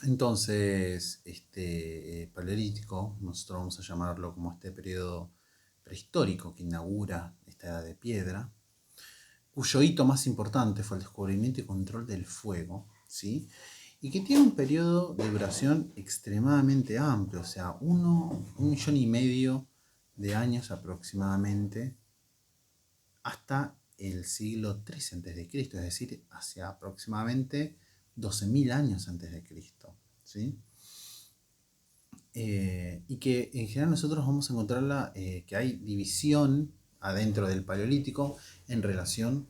Entonces, paleolítico, nosotros vamos a llamarlo como este periodo prehistórico que inaugura esta edad de piedra, cuyo hito más importante fue el descubrimiento y control del fuego, ¿sí? Y que tiene un periodo de duración extremadamente amplio, o sea, 1,5 millones de años aproximadamente, hasta el siglo III a.C., es decir, hacia aproximadamente 12.000 años antes de Cristo, ¿sí? Y que en general nosotros vamos a encontrarla, que hay división adentro del Paleolítico en relación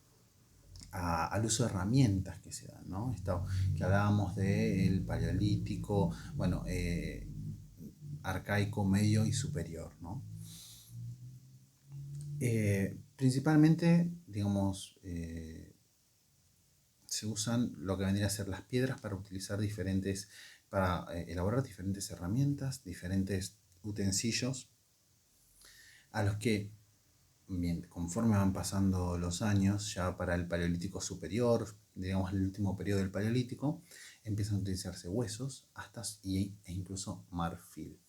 al uso de herramientas que se dan, ¿no? Esto que hablábamos del Paleolítico, bueno, arcaico, medio y superior, ¿no? Principalmente, digamos, se usan lo que vendría a ser las piedras para utilizar diferentes, para elaborar diferentes herramientas, diferentes utensilios, a los que, bien, conforme van pasando los años, ya para el Paleolítico superior, digamos el último periodo del Paleolítico, empiezan a utilizarse huesos, astas e incluso marfil.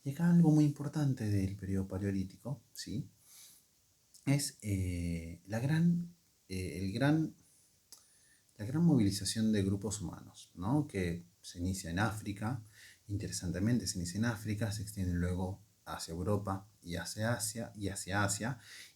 Y acá algo muy importante del periodo Paleolítico, ¿sí? Es la gran movilización de grupos humanos, ¿no? Que se inicia en África, interesantemente se inicia en África, se extiende luego hacia Europa y hacia Asia,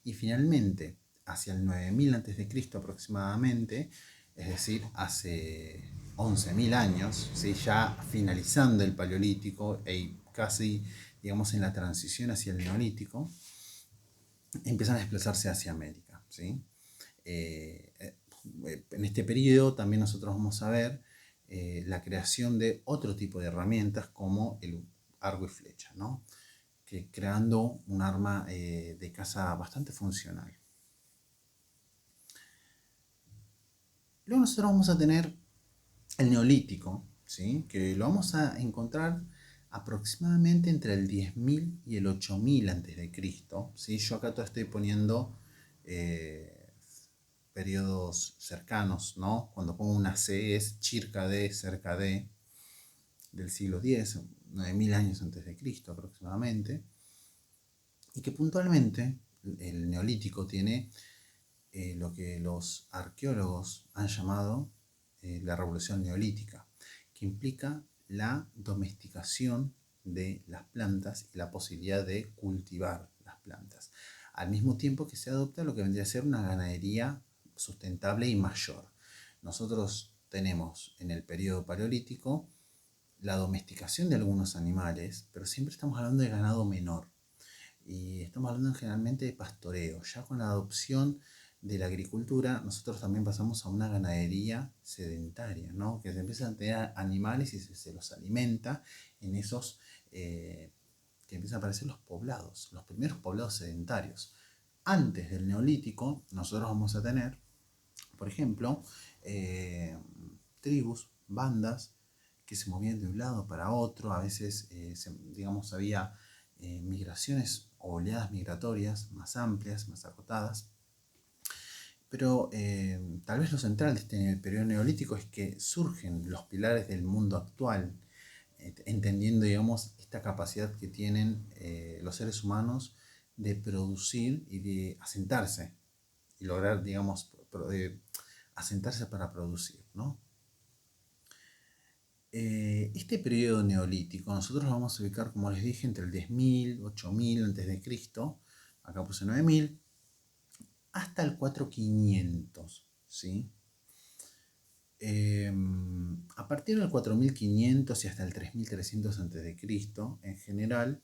y finalmente hacia el 9000 a.C. aproximadamente, es decir, hace 11.000 años, ¿sí? Ya finalizando el Paleolítico y casi, digamos, en la transición hacia el Neolítico, empiezan a desplazarse hacia América, ¿sí? Eh, en este periodo también nosotros vamos a ver la creación de otro tipo de herramientas como el arco y flecha, ¿no? Que creando un arma de caza bastante funcional. Luego nosotros vamos a tener el neolítico, ¿sí? Que lo vamos a encontrar aproximadamente entre el 10.000 y el 8.000 a.C., ¿sí? Yo acá todo estoy poniendo periodos cercanos, ¿no? Cuando pongo una C es circa de, cerca de, del siglo X, 9.000 años antes de Cristo aproximadamente, y que puntualmente el neolítico tiene lo que los arqueólogos han llamado la revolución neolítica, que implica la domesticación de las plantas y la posibilidad de cultivar las plantas, al mismo tiempo que se adopta lo que vendría a ser una ganadería sustentable y mayor. Nosotros tenemos en el periodo paleolítico la domesticación de algunos animales, pero siempre estamos hablando de ganado menor. Y estamos hablando generalmente de pastoreo. Ya con la adopción de la agricultura, nosotros también pasamos a una ganadería sedentaria, ¿no? Que se empiezan a tener animales y se los alimenta en esos que empiezan a aparecer los poblados, los primeros poblados sedentarios. Antes del neolítico, nosotros vamos a tener, por ejemplo, tribus, bandas que se movían de un lado para otro. A veces, digamos, había migraciones o oleadas migratorias más amplias, más acotadas. Pero tal vez lo central en el periodo neolítico es que surgen los pilares del mundo actual, entendiendo, digamos, esta capacidad que tienen los seres humanos de producir y de asentarse y lograr, digamos, asentarse para producir, ¿no? Este periodo neolítico nosotros lo vamos a ubicar, como les dije, entre el 10.000, 8.000 a.C., acá puse 9.000, hasta el 4.500, ¿sí? A partir del 4.500 y hasta el 3.300 a.C., en general,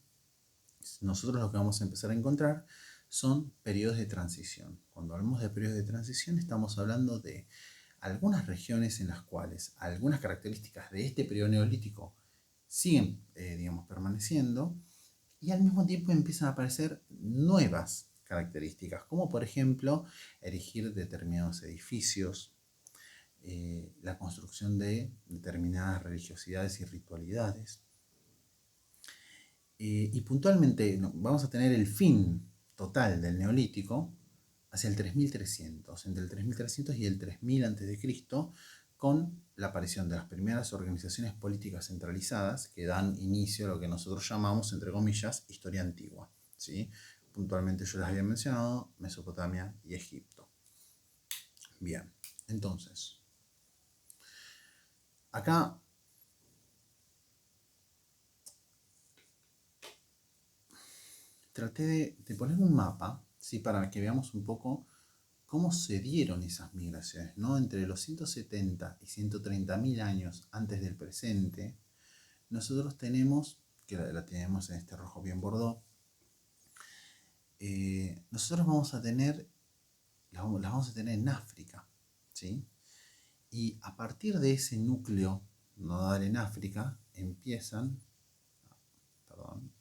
nosotros lo que vamos a empezar a encontrar son periodos de transición. Cuando hablamos de periodos de transición estamos hablando de algunas regiones en las cuales algunas características de este periodo neolítico siguen, digamos, permaneciendo, y al mismo tiempo empiezan a aparecer nuevas características, como por ejemplo erigir determinados edificios, la construcción de determinadas religiosidades y ritualidades. Y puntualmente vamos a tener el fin total del neolítico hacia el 3.300, entre el 3.300 y el 3.000 a.C., con la aparición de las primeras organizaciones políticas centralizadas que dan inicio a lo que nosotros llamamos, entre comillas, historia antigua, ¿sí? Puntualmente yo las había mencionado, Mesopotamia y Egipto. Bien, entonces, acá traté de poner un mapa, ¿sí? Para que veamos un poco cómo se dieron esas migraciones, ¿no? Entre los 170 y 130.000 años antes del presente, nosotros tenemos, que la tenemos en este rojo bien bordó, nosotros vamos a tener, las vamos a tener en África, ¿sí? Y a partir de ese núcleo nodal en África empiezan, perdón,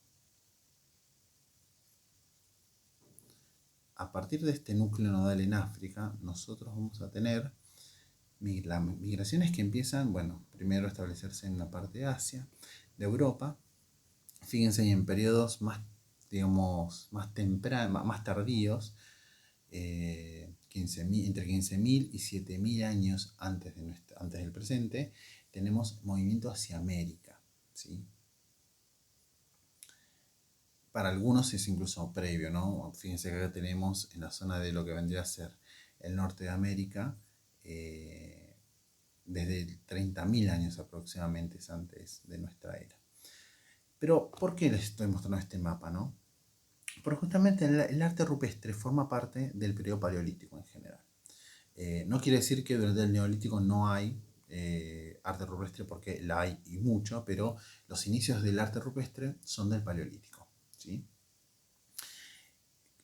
a partir de este núcleo nodal en África, nosotros vamos a tener las migraciones que empiezan, bueno, primero a establecerse en la parte de Asia, de Europa. Fíjense, en periodos más, digamos, más tempranos, más tardíos, entre 15.000 y 7.000 años antes del presente, tenemos movimiento hacia América, ¿sí? Para algunos es incluso previo, ¿no? Fíjense que acá tenemos en la zona de lo que vendría a ser el norte de América, desde 30.000 años aproximadamente antes de nuestra era. Pero, ¿por qué les estoy mostrando este mapa, no? Porque justamente el arte rupestre forma parte del periodo paleolítico en general. No quiere decir que durante el neolítico no hay arte rupestre, porque la hay y mucho, pero los inicios del arte rupestre son del paleolítico, ¿sí?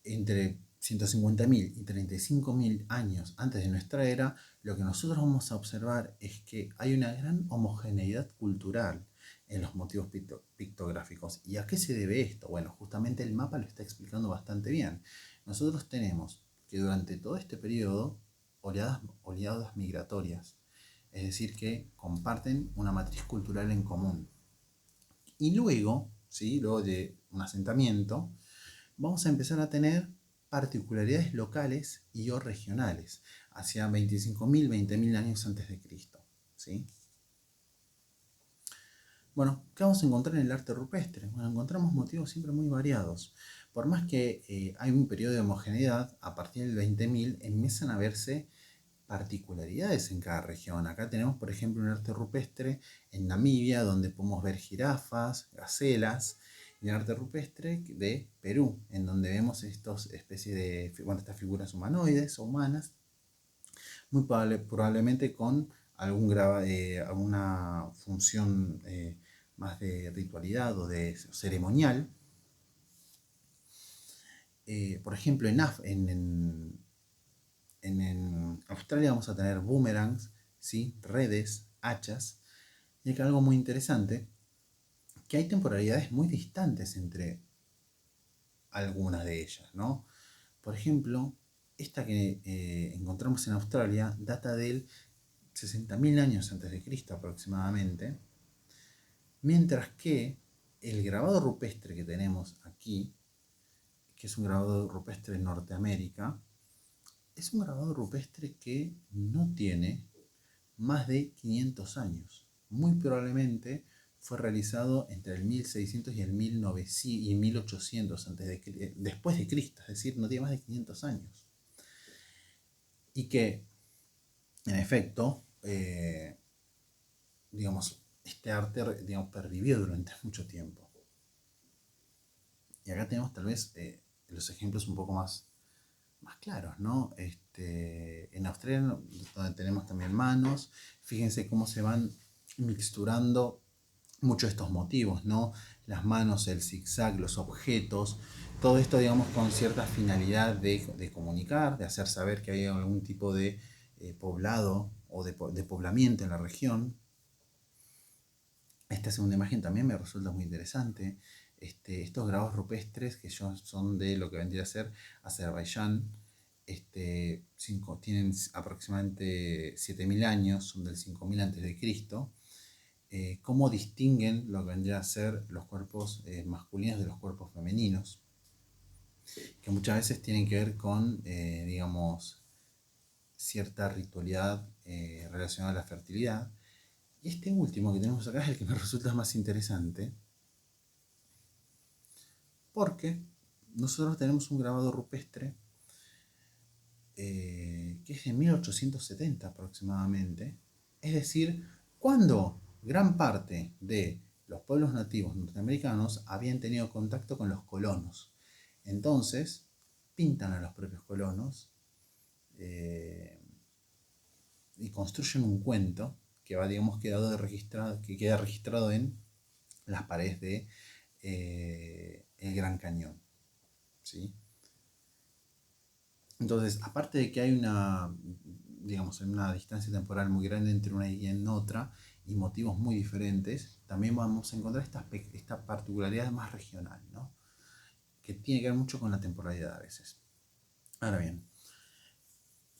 Entre 150.000 y 35.000 años antes de nuestra era, lo que nosotros vamos a observar es que hay una gran homogeneidad cultural en los motivos pictográficos. ¿Y a qué se debe esto? Bueno, justamente el mapa lo está explicando bastante bien. Nosotros tenemos que durante todo este periodo oleadas migratorias, es decir, que comparten una matriz cultural en común. Y luego, ¿sí? Luego de un asentamiento, vamos a empezar a tener particularidades locales y o regionales, hacia 25.000, 20.000 años antes de Cristo, ¿sí? Bueno, ¿qué vamos a encontrar en el arte rupestre? Bueno, encontramos motivos siempre muy variados. Por más que hay un periodo de homogeneidad, a partir del 20.000 empiezan a verse particularidades en cada región. Acá tenemos, por ejemplo, un arte rupestre en Namibia, donde podemos ver jirafas, gacelas, y un arte rupestre de Perú, en donde vemos estas especies de, bueno, estas figuras humanoides o humanas, muy probablemente con alguna función más de ritualidad o de ceremonial. Por ejemplo, en Australia vamos a tener boomerangs, ¿sí? Redes, hachas. Y acá algo muy interesante, que hay temporalidades muy distantes entre algunas de ellas, ¿no? Por ejemplo, esta que encontramos en Australia data del 60.000 años antes de Cristo aproximadamente, mientras que el grabado rupestre que tenemos aquí, que es un grabado rupestre en Norteamérica, es un grabado rupestre que no tiene más de 500 años. Muy probablemente fue realizado entre el 1600 y el 1900 y 1800 después de Cristo, es decir, no tiene más de 500 años. Y que, en efecto, digamos, este arte, digamos, pervivió durante mucho tiempo. Y acá tenemos tal vez los ejemplos un poco más claros, ¿no? En Australia, donde tenemos también manos, fíjense cómo se van mixturando muchos de estos motivos, ¿no? Las manos, el zigzag, los objetos, todo esto, digamos, con cierta finalidad de comunicar, de hacer saber que hay algún tipo de poblado o de poblamiento en la región. Esta segunda imagen también me resulta muy interesante. Estos grabados rupestres que son de lo que vendría a ser Azerbaiyán, tienen aproximadamente 7.000 años, son del 5.000 a.C. Cómo distinguen lo que vendría a ser los cuerpos masculinos de los cuerpos femeninos, que muchas veces tienen que ver con, digamos, cierta ritualidad relacionada a la fertilidad. Y este último que tenemos acá es el que me resulta más interesante, porque nosotros tenemos un grabado rupestre que es de 1870 aproximadamente, es decir, cuando gran parte de los pueblos nativos norteamericanos habían tenido contacto con los colonos. Entonces, pintan a los propios colonos y construyen un cuento que va, digamos, que queda registrado en las paredes de el Gran Cañón, ¿sí? Entonces, aparte de que hay digamos, una distancia temporal muy grande entre una y en otra y motivos muy diferentes, también vamos a encontrar esta particularidad más regional, ¿no? Que tiene que ver mucho con la temporalidad a veces. Ahora bien,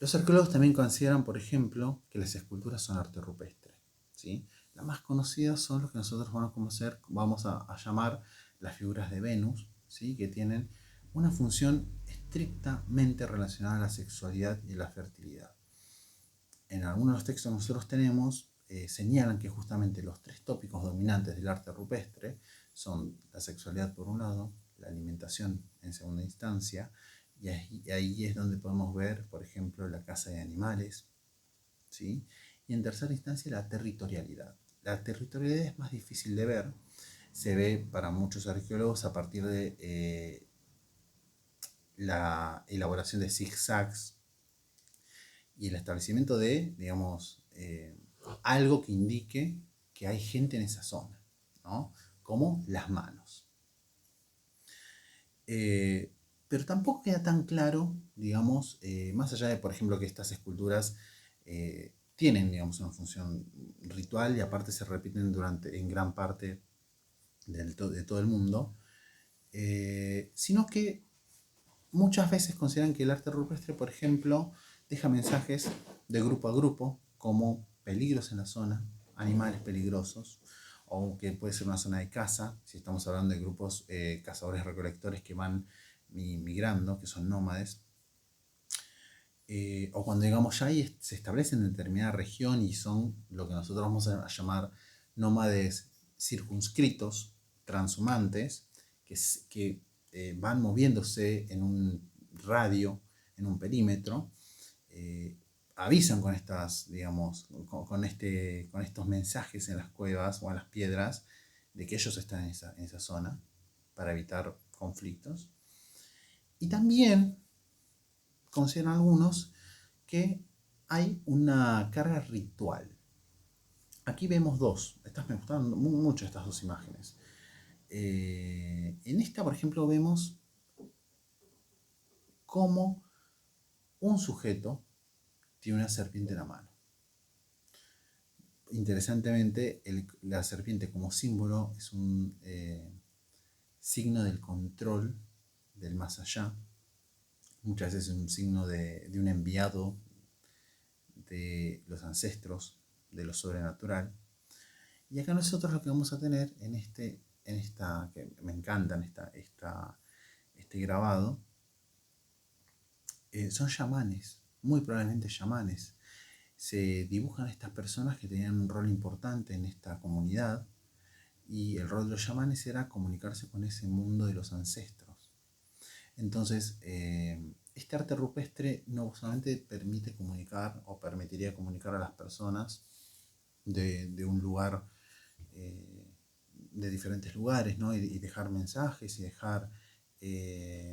los arqueólogos también consideran, por ejemplo, que las esculturas son arte rupestre, ¿sí? Las más conocidas son los que nosotros vamos a llamar las figuras de Venus, ¿sí? Que tienen una función estrictamente relacionada a la sexualidad y la fertilidad. En algunos de los textos que nosotros tenemos señalan que justamente los tres tópicos dominantes del arte rupestre son la sexualidad por un lado, la alimentación en segunda instancia, y ahí es donde podemos ver, por ejemplo, la caza de animales, ¿sí? Y en tercera instancia la territorialidad. La territorialidad es más difícil de ver, se ve para muchos arqueólogos a partir de la elaboración de zigzags y el establecimiento de, digamos, algo que indique que hay gente en esa zona, ¿no? Como las manos. Pero tampoco queda tan claro, digamos, más allá de, por ejemplo, que estas esculturas tienen, digamos, una función ritual y aparte se repiten en gran parte de todo el mundo, sino que muchas veces consideran que el arte rupestre, por ejemplo, deja mensajes de grupo a grupo, como peligros en la zona, animales peligrosos, o que puede ser una zona de caza, si estamos hablando de grupos cazadores-recolectores que van migrando, que son nómades, o cuando digamos ya se establecen en determinada región y son lo que nosotros vamos a llamar nómades circunscritos, transhumantes, que van moviéndose en un radio, en un perímetro, avisan con estas, digamos, con estos mensajes en las cuevas o en las piedras de que ellos están en esa zona para evitar conflictos. Y también consideran algunos que hay una carga ritual. Aquí vemos dos. Me gustaron mucho estas dos imágenes. En esta, por ejemplo, vemos cómo un sujeto tiene una serpiente en la mano. Interesantemente, la serpiente como símbolo es un signo del control del más allá. Muchas veces es un signo de un enviado de los ancestros, de lo sobrenatural. Y acá nosotros lo que vamos a tener en esta, que me encantan, este grabado, son chamanes, muy probablemente chamanes. Se dibujan estas personas que tenían un rol importante en esta comunidad y el rol de los chamanes era comunicarse con ese mundo de los ancestros. Entonces, este arte rupestre no solamente permite comunicar o permitiría comunicar a las personas de un lugar, de diferentes lugares, ¿no? y dejar mensajes y dejar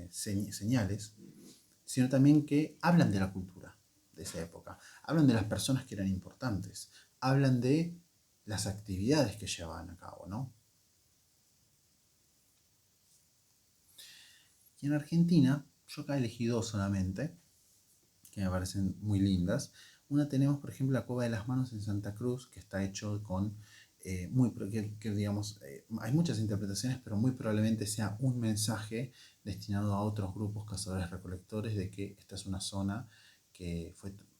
señales, sino también que hablan de la cultura de esa época, hablan de las personas que eran importantes, hablan de las actividades que llevaban a cabo, ¿no? Y en Argentina, yo acá elegí dos solamente, que me parecen muy lindas. Una tenemos, por ejemplo, la Cueva de las Manos en Santa Cruz, que está hecho con, digamos, hay muchas interpretaciones, pero muy probablemente sea un mensaje destinado a otros grupos cazadores-recolectores de que esta es una zona que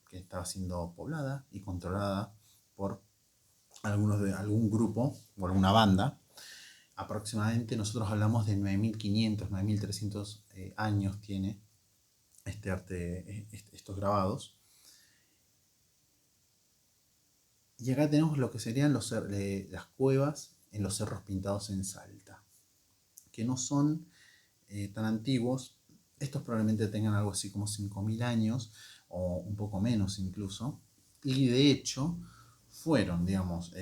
estaba siendo poblada y controlada por algún grupo o alguna banda. Aproximadamente nosotros hablamos de 9500, 9300 años tiene este arte, estos grabados. Y acá tenemos lo que serían las cuevas en los cerros pintados en Salta, que no son tan antiguos. Estos probablemente tengan algo así como 5.000 años o un poco menos incluso. Y de hecho fueron, digamos,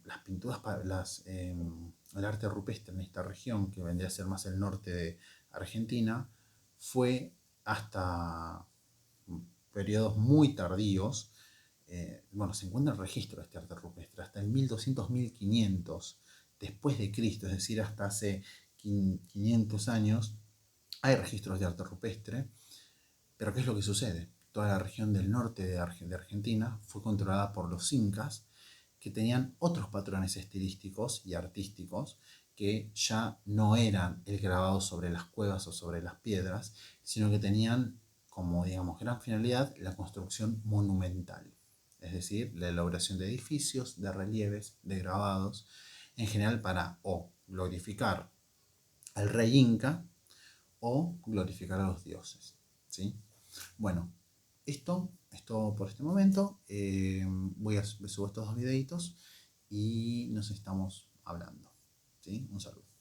las pinturas, el arte rupestre en esta región, que vendría a ser más el norte de Argentina, fue hasta periodos muy tardíos. Bueno, se encuentra el registro de este arte rupestre hasta el 1200-1500 después de Cristo, es decir, hasta hace 500 años hay registros de arte rupestre. Pero ¿qué es lo que sucede? Toda la región del norte de Argentina fue controlada por los incas, que tenían otros patrones estilísticos y artísticos que ya no eran el grabado sobre las cuevas o sobre las piedras, sino que tenían como, digamos, gran finalidad la construcción monumental, es decir, la elaboración de edificios, de relieves, de grabados, en general para o glorificar al rey inca o glorificar a los dioses, ¿sí? Bueno, esto es todo por este momento. Voy a subir estos dos videitos y nos estamos hablando, ¿sí? Un saludo.